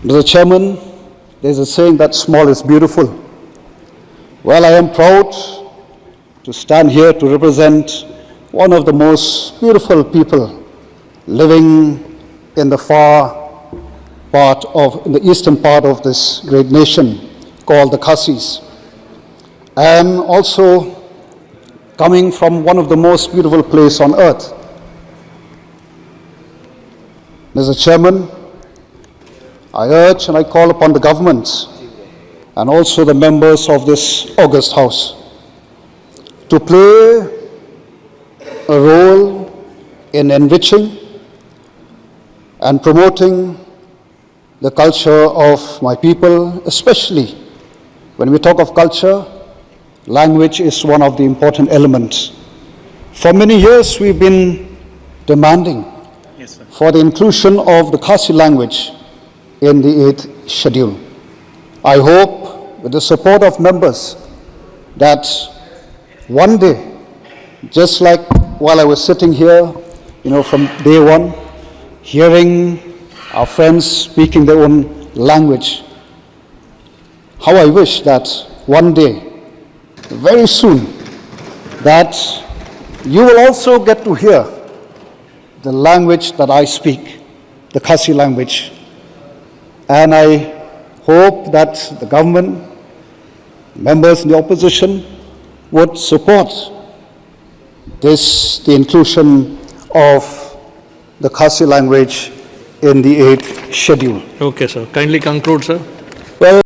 Mr. Chairman, there's a saying that small is beautiful. Well, I am proud to stand here to represent one of the most beautiful people living in the in the eastern part of this great nation called the Khasis, and also coming from one of the most beautiful places on earth. Mr. Chairman, I urge and I call upon the government and also the members of this august House to play a role in enriching and promoting the culture of my people, especially when we talk of culture, language is one of the important elements. For many years we've been demanding for the inclusion of the Khasi language in the 8th schedule. I hope with the support of members that one day, just like while I was sitting here, from day one, hearing our friends speaking their own language, how I wish that one day, very soon, that you will also get to hear the language that I speak, the Khasi language. And I hope that the government, members in the opposition, would support the inclusion of the Khasi language in the 8th schedule. Okay, sir. Kindly conclude, sir. Well,